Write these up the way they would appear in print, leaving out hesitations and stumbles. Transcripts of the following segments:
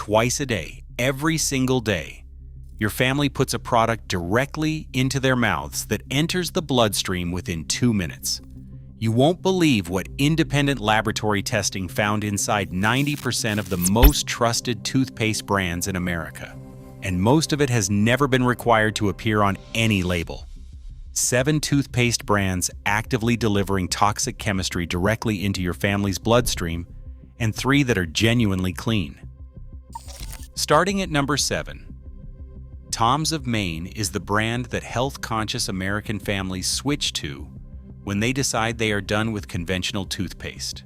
twice a day, every single day. Your family puts a product directly into their mouths that enters the bloodstream within 2 minutes. You won't believe what independent laboratory testing found inside 90% of the most trusted toothpaste brands in America. And most of it has never been required to appear on any label. 7 toothpaste brands actively delivering toxic chemistry directly into your family's bloodstream, and 3 that are genuinely clean. Starting at number 7. Tom's of Maine is the brand that health-conscious American families switch to when they decide they are done with conventional toothpaste.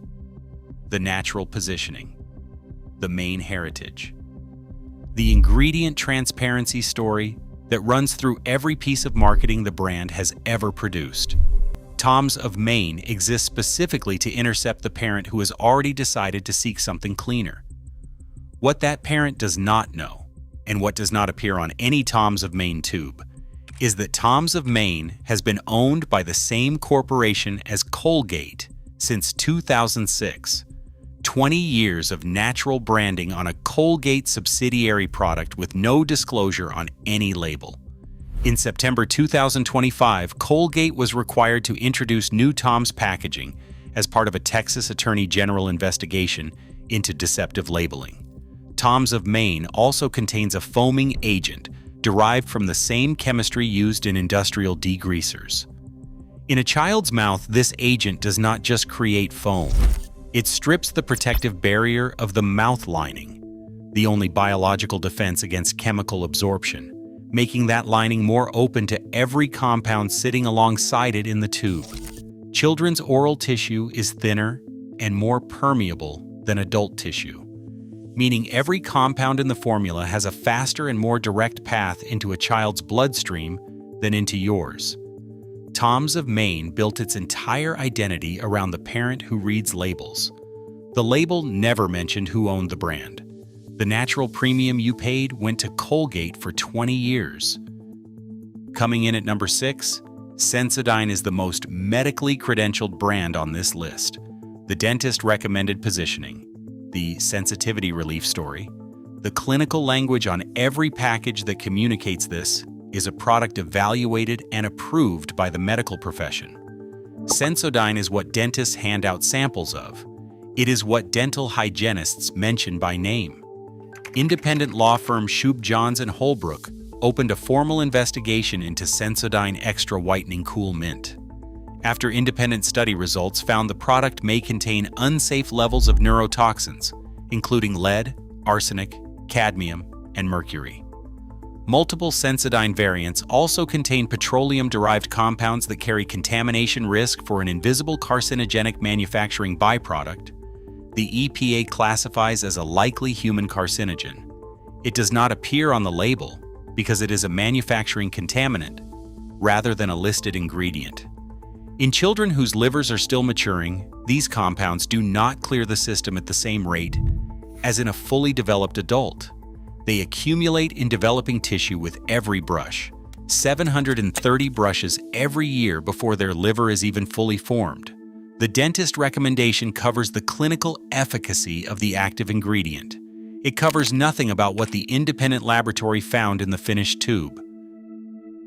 The natural positioning. The Maine heritage. The ingredient transparency story that runs through every piece of marketing the brand has ever produced. Tom's of Maine exists specifically to intercept the parent who has already decided to seek something cleaner. What that parent does not know, and what does not appear on any Tom's of Maine tube, is that Tom's of Maine has been owned by the same corporation as Colgate since 2006. 20 years of natural branding on a Colgate subsidiary product with no disclosure on any label. In September 2025, Colgate was required to introduce new Tom's packaging as part of a Texas Attorney General investigation into deceptive labeling. Tom's of Maine also contains a foaming agent derived from the same chemistry used in industrial degreasers. In a child's mouth, this agent does not just create foam. It strips the protective barrier of the mouth lining, the only biological defense against chemical absorption, making that lining more open to every compound sitting alongside it in the tube. Children's oral tissue is thinner and more permeable than adult tissue, meaning every compound in the formula has a faster and more direct path into a child's bloodstream than into yours. Tom's of Maine built its entire identity around the parent who reads labels. The label never mentioned who owned the brand. The natural premium you paid went to Colgate for 20 years. Coming in at number 6, Sensodyne is the most medically credentialed brand on this list. The dentist recommended positioning, the sensitivity relief story, the clinical language on every package that communicates this is a product evaluated and approved by the medical profession. Sensodyne is what dentists hand out samples of. It is what dental hygienists mention by name. Independent law firm Shub Johns & Holbrook opened a formal investigation into Sensodyne Extra Whitening Cool Mint. After independent study results found the product may contain unsafe levels of neurotoxins, including lead, arsenic, cadmium, and mercury. Multiple Sensodyne variants also contain petroleum-derived compounds that carry contamination risk for an invisible carcinogenic manufacturing byproduct. The EPA classifies as a likely human carcinogen. It does not appear on the label because it is a manufacturing contaminant rather than a listed ingredient. In children whose livers are still maturing, these compounds do not clear the system at the same rate as in a fully developed adult. They accumulate in developing tissue with every brush, 730 brushes every year before their liver is even fully formed. The dentist recommendation covers the clinical efficacy of the active ingredient. It covers nothing about what the independent laboratory found in the finished tube.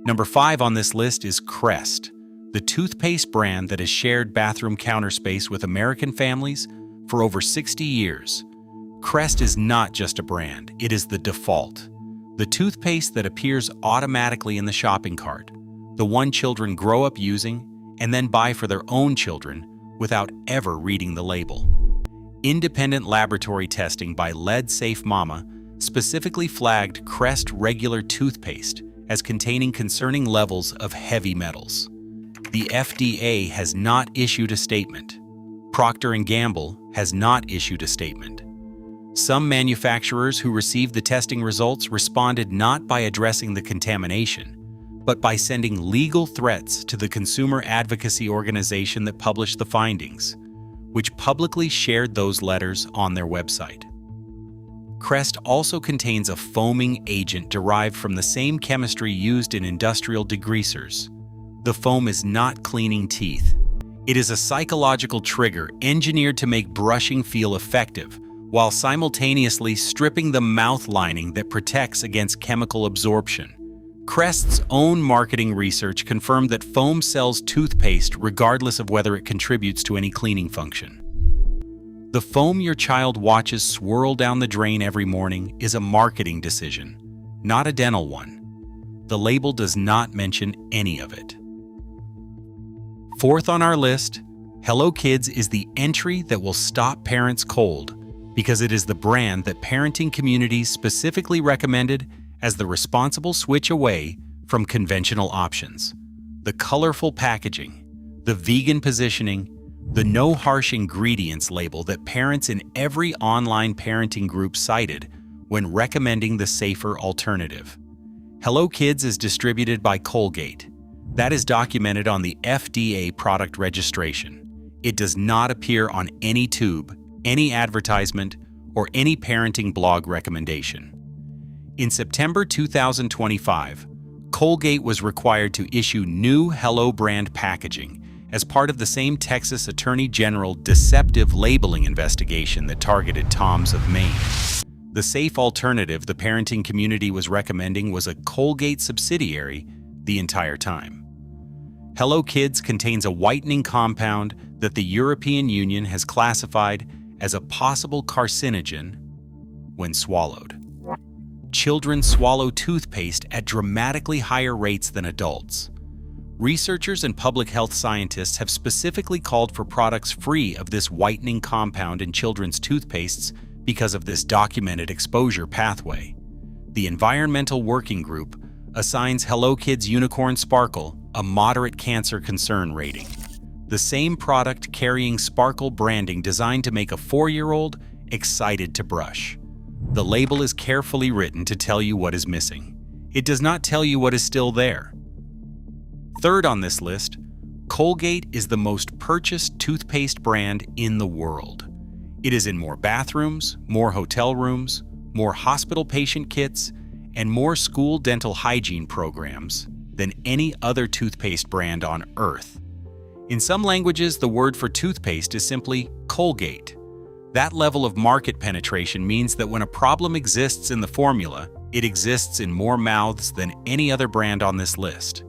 Number 5 on this list is Crest, the toothpaste brand that has shared bathroom counter space with American families for over 60 years. Crest is not just a brand, it is the default. The toothpaste that appears automatically in the shopping cart, the one children grow up using and then buy for their own children without ever reading the label. Independent laboratory testing by Lead Safe Mama specifically flagged Crest regular toothpaste as containing concerning levels of heavy metals. The FDA has not issued a statement. Procter & Gamble has not issued a statement. Some manufacturers who received the testing results responded not by addressing the contamination, but by sending legal threats to the consumer advocacy organization that published the findings, which publicly shared those letters on their website. Crest also contains a foaming agent derived from the same chemistry used in industrial degreasers. The foam is not cleaning teeth. It is a psychological trigger engineered to make brushing feel effective, while simultaneously stripping the mouth lining that protects against chemical absorption. Crest's own marketing research confirmed that foam sells toothpaste regardless of whether it contributes to any cleaning function. The foam your child watches swirl down the drain every morning is a marketing decision, not a dental one. The label does not mention any of it. Fourth on our list, Hello Kids is the entry that will stop parents cold because it is the brand that parenting communities specifically recommended as the responsible switch away from conventional options. The colorful packaging, the vegan positioning, the no harsh ingredients label that parents in every online parenting group cited when recommending the safer alternative. Hello Kids is distributed by Colgate. That is documented on the FDA product registration. It does not appear on any tube, any advertisement, or any parenting blog recommendation. In September 2025, Colgate was required to issue new Hello brand packaging as part of the same Texas Attorney General deceptive labeling investigation that targeted Toms of Maine. The safe alternative the parenting community was recommending was a Colgate subsidiary the entire time. Hello Kids contains a whitening compound that the European Union has classified as a possible carcinogen when swallowed. Children swallow toothpaste at dramatically higher rates than adults. Researchers and public health scientists have specifically called for products free of this whitening compound in children's toothpastes because of this documented exposure pathway. The Environmental Working Group assigns Hello Kids Unicorn Sparkle a moderate cancer concern rating. The same product carrying Sparkle branding designed to make a 4-year-old excited to brush. The label is carefully written to tell you what is missing. It does not tell you what is still there. Third on this list, Colgate is the most purchased toothpaste brand in the world. It is in more bathrooms, more hotel rooms, more hospital patient kits, and more school dental hygiene programs than any other toothpaste brand on Earth. In some languages, the word for toothpaste is simply Colgate. That level of market penetration means that when a problem exists in the formula, it exists in more mouths than any other brand on this list.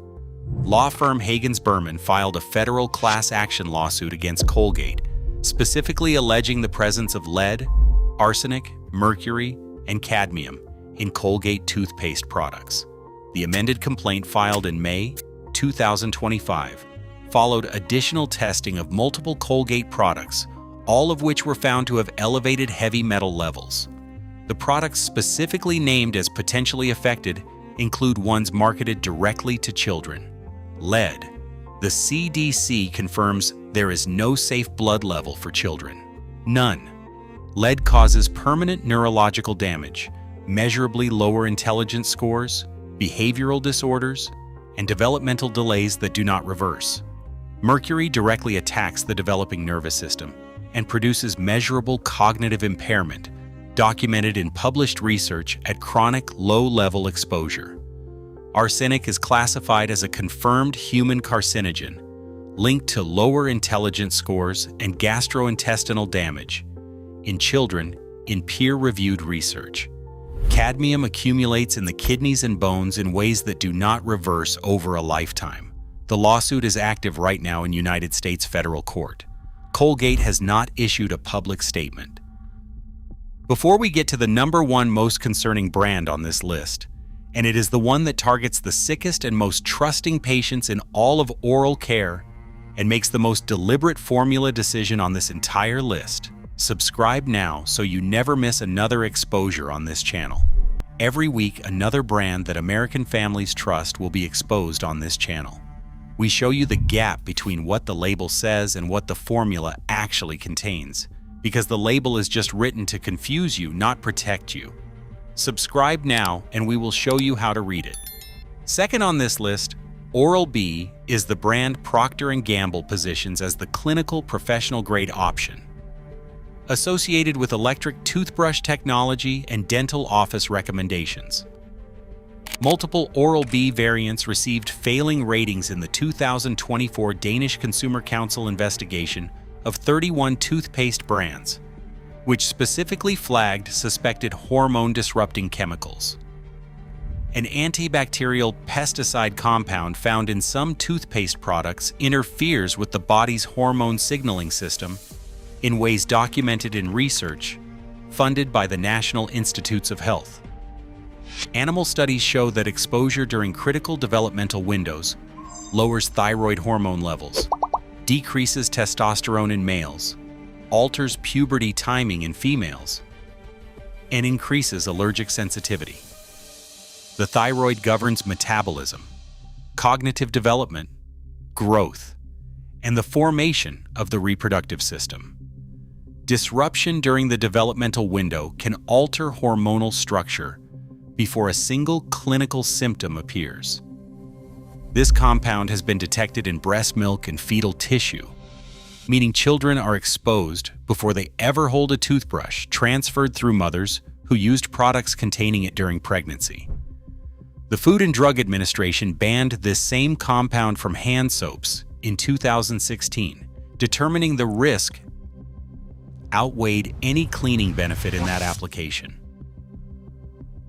Law firm Hagens Berman filed a federal class action lawsuit against Colgate, specifically alleging the presence of lead, arsenic, mercury, and cadmium in Colgate toothpaste products. The amended complaint filed in May 2025 followed additional testing of multiple Colgate products, all of which were found to have elevated heavy metal levels. The products specifically named as potentially affected include ones marketed directly to children. Lead. The CDC confirms there is no safe blood level for children. None. Lead causes permanent neurological damage, measurably lower intelligence scores, behavioral disorders, and developmental delays that do not reverse. Mercury directly attacks the developing nervous system and produces measurable cognitive impairment, documented in published research at chronic low-level exposure. Arsenic is classified as a confirmed human carcinogen, linked to lower intelligence scores and gastrointestinal damage in children in peer-reviewed research. Cadmium accumulates in the kidneys and bones in ways that do not reverse over a lifetime. The lawsuit is active right now in United States federal court. Colgate has not issued a public statement. Before we get to the number one most concerning brand on this list, and it is the one that targets the sickest and most trusting patients in all of oral care and makes the most deliberate formula decision on this entire list, subscribe now so you never miss another exposure on this channel. Every week, another brand that American families trust will be exposed on this channel. We show you the gap between what the label says and what the formula actually contains, because the label is just written to confuse you, not protect you. Subscribe now and we will show you how to read it. Second on this list, Oral-B is the brand Procter & Gamble positions as the clinical professional-grade option. Associated with electric toothbrush technology and dental office recommendations. Multiple Oral-B variants received failing ratings in the 2024 Danish Consumer Council investigation of 31 toothpaste brands. which specifically flagged suspected hormone-disrupting chemicals. An antibacterial pesticide compound found in some toothpaste products interferes with the body's hormone signaling system in ways documented in research funded by the National Institutes of Health. Animal studies show that exposure during critical developmental windows lowers thyroid hormone levels, decreases testosterone in males, alters puberty timing in females, and increases allergic sensitivity. The thyroid governs metabolism, cognitive development, growth, and the formation of the reproductive system. Disruption during the developmental window can alter hormonal structure before a single clinical symptom appears. This compound has been detected in breast milk and fetal tissue, meaning children are exposed before they ever hold a toothbrush transferred through mothers who used products containing it during pregnancy. The Food and Drug Administration banned this same compound from hand soaps in 2016, determining the risk outweighed any cleaning benefit in that application.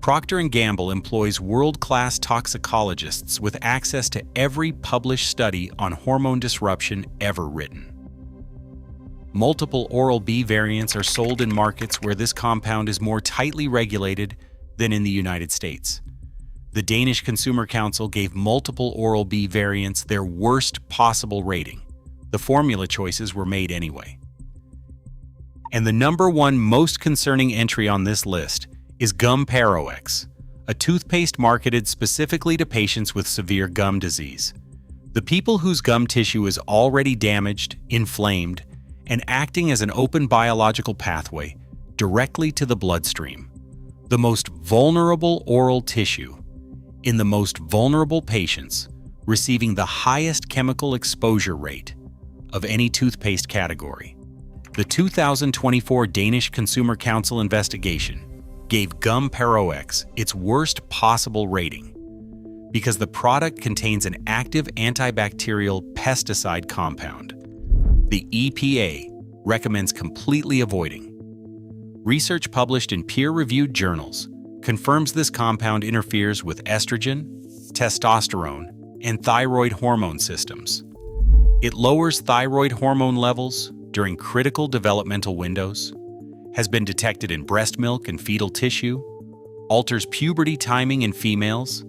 Procter & Gamble employs world-class toxicologists with access to every published study on hormone disruption ever written. Multiple Oral-B variants are sold in markets where this compound is more tightly regulated than in the United States. The Danish Consumer Council gave multiple Oral-B variants their worst possible rating. The formula choices were made anyway. And the number one most concerning entry on this list is Gum Parox, a toothpaste marketed specifically to patients with severe gum disease. The people whose gum tissue is already damaged, inflamed, and acting as an open biological pathway directly to the bloodstream. The most vulnerable oral tissue in the most vulnerable patients receiving the highest chemical exposure rate of any toothpaste category. The 2024 Danish Consumer Council investigation gave Gum Parox its worst possible rating because the product contains an active antibacterial pesticide compound the EPA recommends completely avoiding. Research published in peer-reviewed journals confirms this compound interferes with estrogen, testosterone, and thyroid hormone systems. It lowers thyroid hormone levels during critical developmental windows, has been detected in breast milk and fetal tissue, alters puberty timing in females,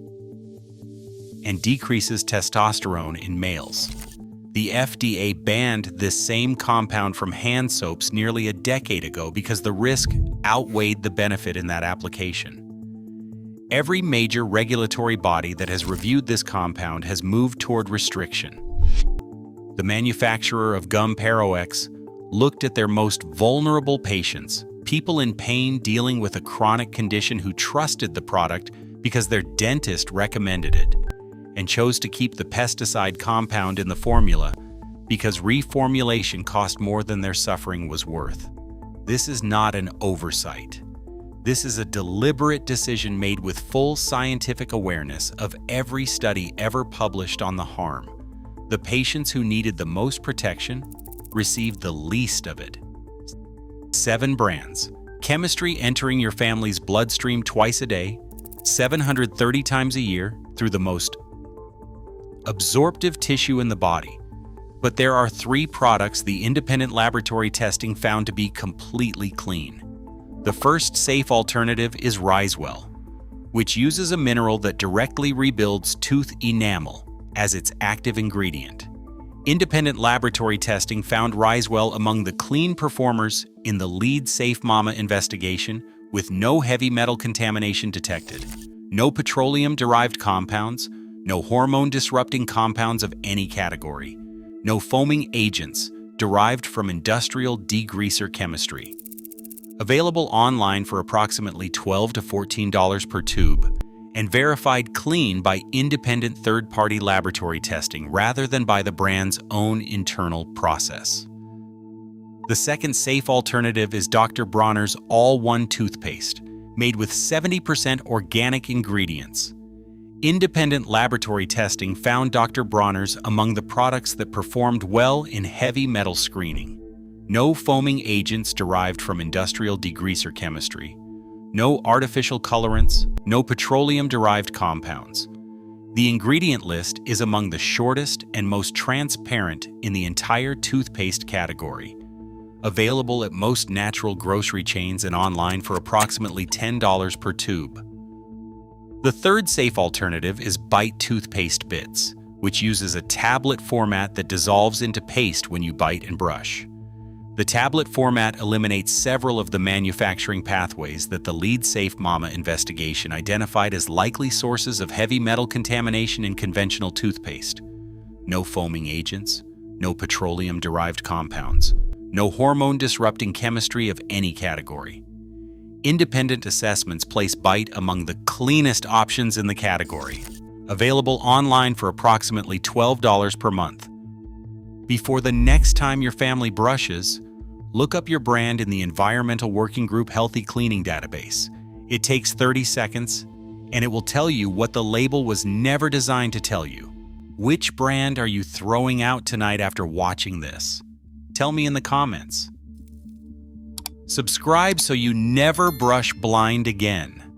and decreases testosterone in males. The FDA banned this same compound from hand soaps nearly a decade ago because the risk outweighed the benefit in that application. Every major regulatory body that has reviewed this compound has moved toward restriction. The manufacturer of Gum Parox looked at their most vulnerable patients, people in pain dealing with a chronic condition who trusted the product because their dentist recommended it, and chose to keep the pesticide compound in the formula because reformulation cost more than their suffering was worth. This is not an oversight. This is a deliberate decision made with full scientific awareness of every study ever published on the harm. The patients who needed the most protection received the least of it. 7 brands. Chemistry entering your family's bloodstream twice a day, 730 times a year through the most absorptive tissue in the body. But there are 3 products the independent laboratory testing found to be completely clean. The first safe alternative is Risewell, which uses a mineral that directly rebuilds tooth enamel as its active ingredient. Independent laboratory testing found Risewell among the clean performers in the lead Safe Mama investigation with no heavy metal contamination detected, no petroleum-derived compounds, no hormone-disrupting compounds of any category, no foaming agents derived from industrial degreaser chemistry. Available online for approximately $12 to $14 per tube, and verified clean by independent third-party laboratory testing rather than by the brand's own internal process. The second safe alternative is Dr. Bronner's All-One Toothpaste, made with 70% organic ingredients. Independent laboratory testing found Dr. Bronner's among the products that performed well in heavy metal screening. No foaming agents derived from industrial degreaser chemistry. No artificial colorants, no petroleum-derived compounds. The ingredient list is among the shortest and most transparent in the entire toothpaste category. Available at most natural grocery chains and online for approximately $10 per tube. The third safe alternative is Bite Toothpaste Bits, which uses a tablet format that dissolves into paste when you bite and brush. The tablet format eliminates several of the manufacturing pathways that the Lead Safe Mama investigation identified as likely sources of heavy metal contamination in conventional toothpaste. No foaming agents, no petroleum-derived compounds, no hormone-disrupting chemistry of any category. Independent assessments place Bite among the cleanest options in the category. Available online for approximately $12 per month. Before the next time your family brushes, look up your brand in the Environmental Working Group Healthy Cleaning Database. It takes 30 seconds, and it will tell you what the label was never designed to tell you. Which brand are you throwing out tonight after watching this? Tell me in the comments. Subscribe so you never brush blind again.